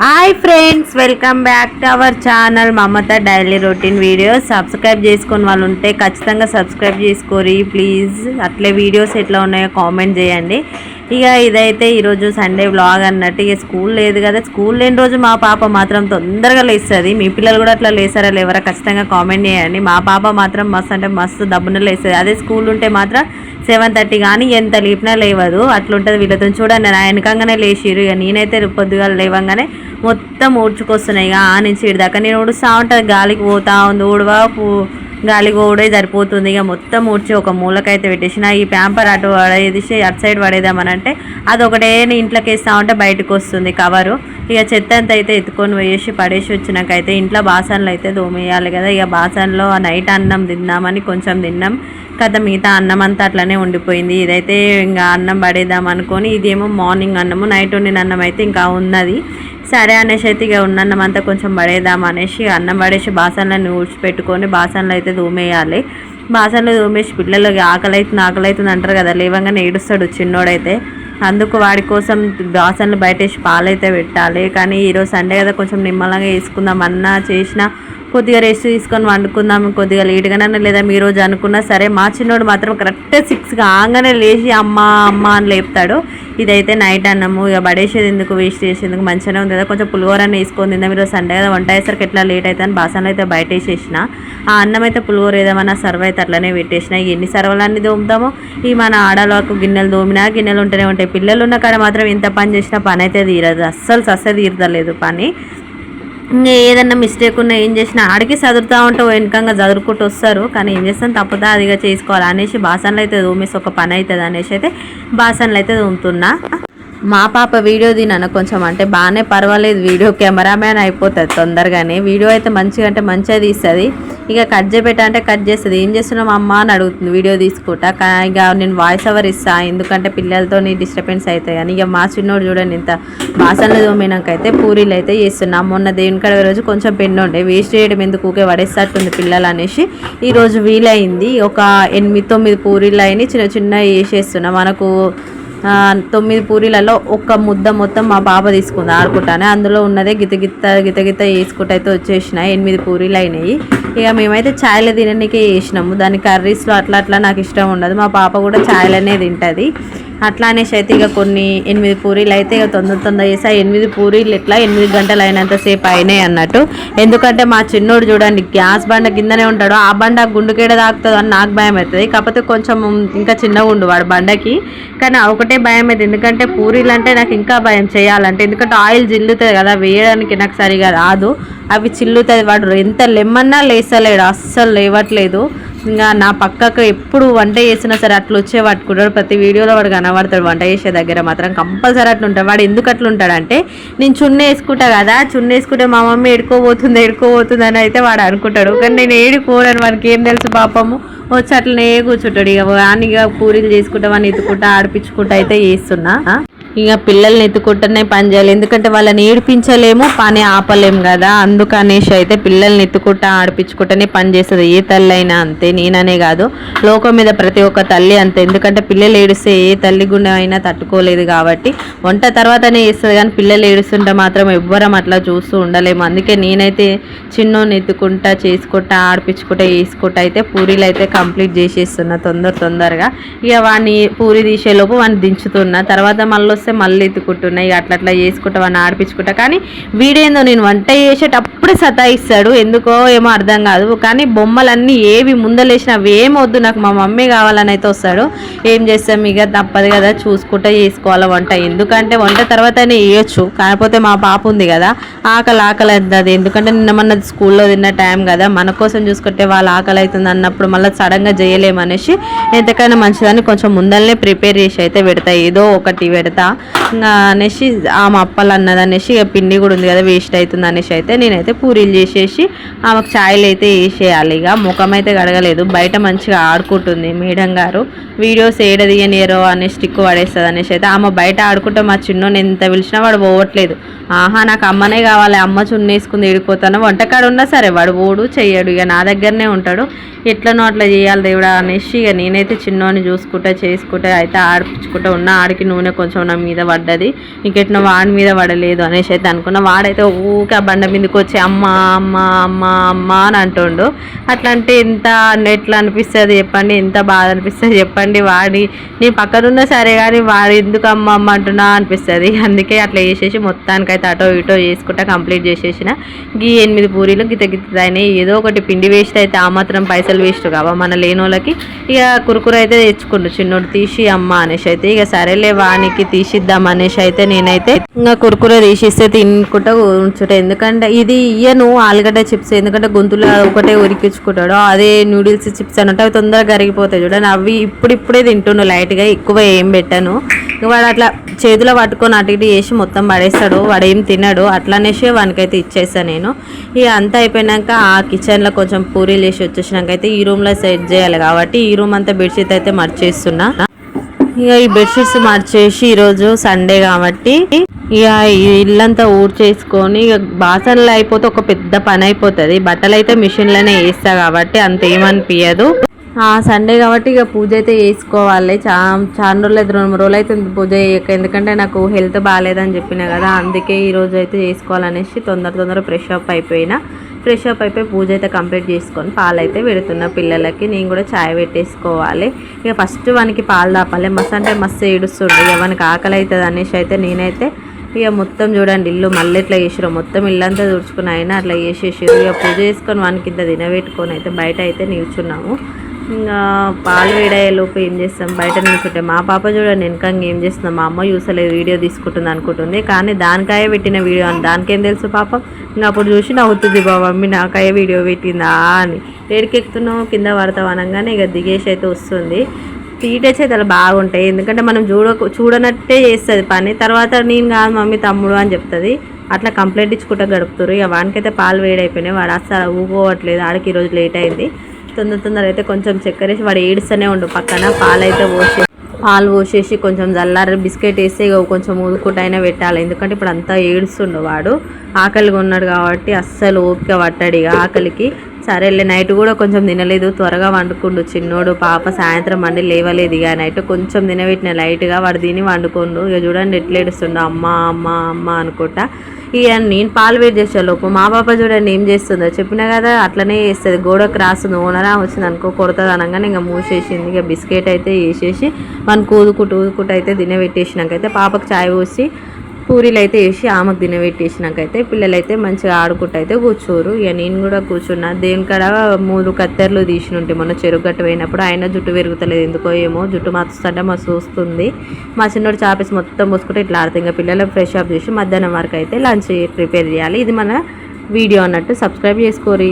Hi friends, welcome back to our channel Mamata daily routine videos. Subscribe చేసుకొని వాళ్ళు ఉంటే ఖచ్చితంగా సబ్స్క్రైబ్ చేసుకోరి ప్లీజ్. అట్లే వీడియోస్ ఎట్లా ఉన్నాయో కామెంట్ చేయండి. ఇక ఇదైతే ఈరోజు సండే వ్లాగ్ అన్నట్టు. ఇక స్కూల్ లేదు కదా, స్కూల్ లేని రోజు మా పాప మాత్రం తొందరగా లేస్తుంది. మీ పిల్లలు కూడా అట్లా లేస్తారా లేవరా ఖచ్చితంగా కామెంట్ చేయండి. మా పాప మాత్రం మస్తు అంటే మస్తు దబ్బున లేస్తుంది. అదే స్కూల్ ఉంటే మాత్రం 7:30 కానీ ఎంత లేపినా లేవదు. అట్లుంటుంది వీళ్ళతో. చూడండి నా వెనకంగానే లేచిరు. ఇక నేనైతే పొద్దుగా లేవంగానే మొత్తం ఊడ్చుకొస్తున్నాయి. ఇక ఆ నుంచి ఇడిదాకా నేను ఊడుస్తూ ఉంటుంది. గాలికి పోతా ఉంది, ఊడవా గాలికి ఊడే సరిపోతుంది. ఇక మొత్తం ఊడ్చి ఒక మూలకైతే పెట్టేసిన. ఈ ప్యాంపర్ అటు పడేసి అటు సైడ్ పడేద్దామని అంటే అదొకటే ఇంట్లోకి వేస్తూ ఉంటే బయటకు వస్తుంది కవరు. ఇక చెత్త అంతా అయితే ఎత్తుకొని పోయేసి పడేసి వచ్చినాకైతే ఇంట్లో బాసనలు అయితే దోమేయాలి కదా. ఇక బాసనలో నైట్ అన్నం తిందామని కొంచెం తిన్నాం కదా, మిగతా అన్నం అంతా అట్లనే ఉండిపోయింది. ఇదైతే ఇంకా అన్నం పడేద్దాం అనుకొని, ఇదేమో మార్నింగ్ అన్నము, నైట్ వండిన అన్నం అయితే ఇంకా ఉన్నది. సరే అనేసి అయితే ఇక ఉన్న అన్నం అంతా కొంచెం పడేద్దాం అనేసి అన్నం పడేసి బాసనలను ఊడ్చిపెట్టుకొని బాసనలు అయితే దూమేయాలి. బాసనలు దూమేసి పిల్లలకి ఆకలి అవుతుంది అంటారు కదా, లేవంగానే ఏడుస్తాడు చిన్నోడైతే. అందుకు వాడి కోసం బాసనలు బయటేసి పాలైతే పెట్టాలి. కానీ ఈరోజు సండే కదా, కొంచెం నిమ్మలంగా వేసుకుందాం అన్నా చేసిన కొద్దిగా రెస్ట్ తీసుకొని వండుకుందాం కొద్దిగా లేట్గానే లేదా మీ రోజు అనుకున్నా సరే. మా చిన్నోడు మాత్రం కరెక్ట్ 6 కాగానే లేచి అమ్మ అమ్మ అని లేపుతాడు. ఇదైతే నైట్ అన్నము. ఇక పడేసేది ఎందుకు, వేస్ట్ చేసేందుకు, మంచిగానే ఉంది కదా. కొంచెం పులిహోరని వేసుకొని తిందాం. ఈరోజు సండే కదా, వంట అయ్యేసరికి ఎట్లా లేట్ అవుతుంది అని బాసనలు అయితే బయట వేసేసిన. ఆ అన్నం అయితే పులిహోర ఏదేమన్నా సర్వ్ అయితే అట్లనే పెట్టేసిన. ఎన్ని సర్వలన్నీ దోముతామో ఈ మన ఆడలకు గిన్నెలు దోమినా గిన్నెలు ఉంటూనే ఉంటాయి. పిల్లలు ఉన్న కాడ మాత్రం ఎంత పని చేసినా పని అయితే తీరదు, అస్సలు తీరదలేదు పని. ఇంకా ఏదన్నా మిస్టేక్ ఉన్నా ఏం చేసినా ఆడికి చదువుతూ ఉంటే వెనకంగా చదువుకుంటూ వస్తారు. కానీ ఏం చేస్తాను, తప్పుతా అదిగా చేసుకోవాలి అనేసి బాసనలు అయితే దోమేసి ఒక పని అవుతుంది అనేసి అయితే బాసనలు అయితే దోముతున్నా. మా పాప వీడియో తినను కొంచెం అంటే బాగానే పర్వాలేదు, వీడియో కెమెరామ్యాన్ అయిపోతుంది తొందరగానే. వీడియో అయితే మంచిగా మంచిగా తీస్తుంది. ఇక కట్ చేయబెట్టంటే కట్ చేస్తుంది. ఏం చేస్తున్నాం అమ్మ అని అడుగుతుంది వీడియో తీసుకుంటా. ఇక నేను వాయిస్ ఓవర్ ఇస్తాను, ఎందుకంటే పిల్లలతో డిస్టర్బెన్స్ అవుతాయి అని. ఇక మా చిన్నోడు చూడండి ఇంత బాసనలు తోమినాకైతే పూరీలు అయితే చేస్తున్నాం. మొన్న దేవుని కడగ రోజు కొంచెం పెన్ను ఉండే, వేస్ట్ చేయడం ఎందుకు ఊకే పడేస్తట్టుంది పిల్లలు అనేసి ఈరోజు వీలైంది. ఒక 8-9 పూరీలు అయినాయి, చిన్న వేసేస్తున్నాం. మనకు 9 పూరీలలో ఒక ముద్ద మొత్తం మా పాప తీసుకుంది ఆడుకుంటానే. అందులో ఉన్నదే గిత వేసుకుంటూ అయితే వచ్చేసినాయి. 8 పూరీలు అయినాయి. ఇక మేమైతే ఛాయ్లో తినడానికే వేసినాము. దాని కర్రీస్లో అట్లా నాకు ఇష్టం ఉండదు. మా పాప కూడా ఛాయ్లనే తింటుంది. అట్లా అనేసి అయితే ఇక కొన్ని 8 పూరీలు అయితే ఇక తొందర చేసా. 8 పూరీలు ఎట్లా 8 గంటలు అయినంతసేపు అయినాయి అన్నట్టు. ఎందుకంటే మా చిన్నోడు చూడండి గ్యాస్ బండ కిందనే ఉంటాడు. ఆ బండ గుండుకేడ తాకుతుంది అని నాకు భయం అవుతుంది. కాకపోతే కొంచెం ఇంకా చిన్నగా ఉండు వాడు బండకి, కానీ ఒకటే భయం అవుతుంది. ఎందుకంటే పూరీలు అంటే నాకు ఇంకా భయం చేయాలంటే, ఎందుకంటే ఆయిల్ జిల్లుతుంది కదా, వేయడానికి నాకు సరిగా రాదు. అవి చిల్లుతుంది. వాడు ఎంత లెమ్మన్నా లేస్తలేడు, అస్సలు లేవట్లేదు. ఇంకా నా పక్కకు ఎప్పుడు వంట చేసినా సరే అట్లా వచ్చే పట్టుకుంటాడు. ప్రతి వీడియోలో వాడు కనబడతాడు. వంట చేసే దగ్గర మాత్రం కంపల్సరీ అట్లా ఉంటాడు. వాడు ఎందుకు అట్లా ఉంటాడంటే, నేను చున్న వేసుకుంటా కదా, చున్న వేసుకుంటే మా మమ్మీ ఎడుకోబోతుంది అని అయితే వాడు అనుకుంటాడు. కానీ నేను ఏడుకోనని వానికి ఏం తెలుసు పాపము. వచ్చి అట్లనే కూర్చుంటాడు. ఇక వానిగా పూరీలు చేసుకుంటా వాడిని ఎత్తుకుంటా ఆడిపించుకుంటా అయితే చేస్తున్నా. ఇక పిల్లల్ని ఎత్తుకుంటూనే పని చేయాలి, ఎందుకంటే వాళ్ళని ఏడిపించలేము, పని ఆపలేము కదా. అందుకనేసి అయితే పిల్లల్ని ఎత్తుకుంటా ఆడిపించుకుంటూనే పని చేస్తుంది. ఏ తల్లి అయినా అంతే, నేననే కాదు, లోకం మీద ప్రతి ఒక్క తల్లి అంతే. ఎందుకంటే పిల్లలు ఏడుస్తే ఏ తల్లి గుండె అయినా తట్టుకోలేదు కాబట్టి వంట తర్వాతనే చేస్తుంది. కానీ పిల్లలు ఏడుస్తుంటే మాత్రం ఎవ్వరం అట్లా చూస్తూ ఉండలేము. అందుకే నేనైతే చిన్నోని ఎత్తుకుంటా చేసుకుంటా ఆడిపించుకుంటా వేసుకుంటా అయితే పూరీలు అయితే కంప్లీట్ చేసేస్తున్నా తొందరగా. ఇక వాడిని పూరి తీసేలోపు వాడిని దించుతున్నా. తర్వాత మళ్ళీ ఎత్తుకుంటున్నా. ఇక అట్లా చేసుకుంటా వాడిని ఆడిపించుకుంటా. కానీ వీడేందో నేను వంట చేసేటప్పుడే సతాయిస్తాడు, ఎందుకో ఏమో అర్థం కాదు. కానీ బొమ్మలన్నీ ఏవి ముందలేసినా అవి ఏమొద్దు, నాకు మా మమ్మీ కావాలని అయితే వస్తాడు. ఏం చేస్తాం, ఇక తప్పదు కదా, చూసుకుంటా చేసుకోవాలి వంట. ఎందుకంటే వంట తర్వాతనే వేయొచ్చు, కాకపోతే మా పాప ఉంది కదా, ఆకలి అవుతుంది. ఎందుకంటే నిన్న స్కూల్లో తిన్న టైం కదా, మన కోసం చూసుకుంటే వాళ్ళు ఆకలి అవుతుంది అన్నప్పుడు మళ్ళీ సడన్గా చేయలేమనేసి ఎంతకైనా మంచిదని కొంచెం ముందరనే ప్రిపేర్ చేసి అయితే పెడతా, ఏదో ఒకటి పెడతా ఇంకా అనేసి. ఆమె అప్పలు అన్నది అనేసి ఇక పిండి కూడా ఉంది కదా వేస్ట్ అవుతుంది అనేసి అయితే నేనైతే పూరీలు చేసేసి ఆమెకు ఛాయలు అయితే వేసేయాలి. ఇక ముఖం అయితే గడగలేదు, బయట మంచిగా ఆడుకుంటుంది మేడం గారు. వీడియోస్ ఏడదీయనియరో అనే స్టిక్ పడేస్తుంది అనేసి అయితే ఆమె బయట ఆడుకుంటే మా చిన్నోని ఎంత పిలిచినా వాడు పోవట్లేదు. ఆహా నాకు అమ్మనే కావాలి, అమ్మ చున్నేసుకుని ఏడిపోతాను. వంటకాడు ఉన్నా సరే వాడు ఓడు చెయ్యడు, ఇక నా దగ్గరనే ఉంటాడు. ఎట్లనో అట్లా చేయాలి దేవుడా అనేసి ఇక నేనైతే చిన్నోని చూసుకుంటా చేసుకుంటా అయితే ఆడిపించుకుంటా ఉన్నా. ఆడికి నూనె కొంచెం మీద పడ్డది, ఇంకెట్లా వాడి మీద పడలేదు అనేసి అయితే అనుకున్నా. వాడైతే ఊకే ఆ బండ మీదకి వచ్చి అమ్మ అమ్మ అమ్మ అమ్మ అని అంటుండు. అట్లా అంటే ఎట్లా అనిపిస్తుంది చెప్పండి, ఎంత బాధ అనిపిస్తుంది చెప్పండి. నేను పక్కనున్నా సరే కానీ వాడు ఎందుకు అమ్మ అమ్మ అంటున్నా అనిపిస్తుంది. అందుకే అట్లా చేసేసి మొత్తానికైతే అటో ఇటో చేసుకుంటా కంప్లీట్ చేసేసిన. గీ 8 పూరీలు గిత అయినాయి. ఏదో ఒకటి పిండి వేస్ట్ అయితే ఆ మాత్రం పైసలు వేస్ట్ కావా మన లేని వాళ్ళకి. ఇక కురుకుర అయితే తెచ్చుకుంటు చిన్నోడు తీసి అమ్మ అనేసి అయితే, ఇక సరేలే వానికి తీసిద్దాం అనేసి అయితే నేనైతే ఇంకా కురుకుర తీసిస్తే తినుకుంటా ఉంచుట. ఎందుకంటే ఇది ఇయ్యను ఆలుగడ్డ చిప్స్, ఎందుకంటే గొంతులో ఒకటే ఉరికించుకుంటాడు. అదే నూడిల్స్ చిప్స్ అన్నట్టు అవి తొందరగా కరిగిపోతాయి చూడండి. అవి ఇప్పుడిప్పుడే తింటుండు లైట్గా, ఎక్కువ ఏం పెట్టాను. వాడు అట్లా చేతిలో పట్టుకొని అటు ఇటు చేసి మొత్తం పడేస్తాడు, వాడు ఏం తినడు. అట్లనేసి వానికైతే ఇచ్చేస్తాను నేను. ఇక అంతా అయిపోయినాక ఆ కిచెన్లో కొంచెం పూరీలు వేసి వచ్చేసినాక అయితే ఈ రూమ్లో సెట్ చేయాలి కాబట్టి ఈ రూమ్ అంతా బెడ్షీట్ అయితే మర్చేస్తున్నా. ఇక ఈ బెడ్షీట్స్ మర్చేసి ఈరోజు సండే కాబట్టి ఇక ఇల్లంతా ఊడ్చేసుకొని ఇక బాసనలు అయిపోతే ఒక పెద్ద పని అయిపోతుంది. బట్టలు అయితే మిషన్లోనే వేస్తా కాబట్టి అంత ఏమనిపించదు. సండే కాబట్టి ఇక పూజ అయితే చేసుకోవాలి. చాలా రోజులు అయితే 2-3 రోజులు అయితే పూజ చేయక, ఎందుకంటే నాకు హెల్త్ బాగాలేదని చెప్పినా కదా, అందుకే ఈరోజు అయితే చేసుకోవాలనేసి తొందర ఫ్రెష్ అప్ అయిపోయి పూజ అయితే కంప్లీట్ చేసుకొని పాలు అయితే పెడుతున్నా పిల్లలకి. నేను కూడా చాయ్ పెట్టేసుకోవాలి. ఇక ఫస్ట్ వానికి పాలు తాపాలి. అంటే మస్తు ఏడుస్తుండే, ఇక వానికి ఆకలి అవుతుంది అనేసి అయితే నేనైతే ఇక మొత్తం చూడండి ఇల్లు మళ్ళీ ఎట్లా చేసిరు, మొత్తం ఇల్లంతా తుడుచుకుని అయినా అట్లా చేసేసారు. ఇక పూజ చేసుకొని వానికి ఇంత తినబెట్టుకొని అయితే బయట అయితే నిల్చున్నాము. ఇంకా పాలు వేడయ్యేలోపు ఏం చేస్తాం, బయట నిల్చుంటే మా పాప చూడండి వెనకంగా ఏం చేస్తున్నాం, మా అమ్మ చూసలేదు వీడియో తీసుకుంటుంది అనుకుంటుంది. కానీ దానికాయ పెట్టిన వీడియో అని దానికేం తెలుసు పాపం. ఇంకా అప్పుడు చూసి నవ్వుతుంది, మమ్మీ నాకాయ వీడియో పెట్టిందా అని. ఏడికెక్కుతున్నావు కింద పడతావు అనగానే ఇక దిగేసి అయితే వస్తుంది. తీటే చేతలు బాగుంటాయి, ఎందుకంటే మనం చూడనట్టే చేస్తుంది పని. తర్వాత నేను కాదు మమ్మీ తమ్ముడు అని చెప్తుంది. అట్లా కంప్లైంట్ ఇచ్చుకుంటా గడుపుతారు. ఇక వానికైతే పాలు వేడైపోయినాయి, వాడు అస్సలు ఊగోవట్లేదు. ఆడికి ఈరోజు లేట్ అయింది. తొందర అయితే కొంచెం చక్కెర వేసి వాడు ఏడుస్తూనే ఉండు పక్కన. పాలు పోసేసి కొంచెం జల్లారి బిస్కెట్ వేసి కొంచెం ఊదుకుంటైనా పెట్టాలి, ఎందుకంటే ఇప్పుడు అంతా ఏడుస్తుండు వాడు. ఆకలిగా ఉన్నాడు కాబట్టి అస్సలు ఓపిక పట్టాడు ఇక ఆకలికి. సరేలే నైట్ కూడా కొంచెం తినలేదు, త్వరగా వండుకుండు చిన్నోడు. పాప సాయంత్రం అండి లేవలేదు. ఇక నైట్ కొంచెం తినబెట్టిన లైట్గా, వాడు తిని వండుకోండు. ఇక చూడండి ఎట్లా ఏడుస్తుండు అమ్మ అమ్మ అమ్మ అనుకుంటా. ఇక నేను పాలు వేడి చేసే లోపు మా పాప చూడండి ఏం చేస్తుందో చెప్పినా కదా, అట్లనే చేస్తుంది. గోడకు రాస్తుంది, ఓనరా వచ్చింది అనుకో కొడుతుంది అనగానే ఇంకా మూసేసింది. ఇక బిస్కెట్ అయితే వేసేసి మనకు ఊదుకుంటూ అయితే తినబెట్టేసినాకైతే పాపకు చాయ్ పోసి పూరీలు అయితే వేసి ఆమెకు తినబెట్టేసినాకైతే పిల్లలైతే మంచిగా ఆడుకుంటూ అయితే కూర్చోరు. ఇక నేను కూడా కూర్చున్నా. దేనికాడ 3 కత్తెరలు తీసినుంటే మొన్న చెరుగట్టు పోయినప్పుడు ఆయన జుట్టు పెరుగుతలేదు ఎందుకో ఏమో, జుట్టు మార్చుతుంటే మస్తు వస్తుంది. మా చిన్నోడు చాపేసి మొత్తం పోసుకుంటే ఇట్లా ఆడుతుంది. ఇంకా పిల్లలకు ఫ్రెష్ అప్ చేసి మధ్యాహ్నం వరకు అయితే లంచ్ ప్రిపేర్ చేయాలి. ఇది మన వీడియో అన్నట్టు. సబ్స్క్రైబ్ చేసుకోరి.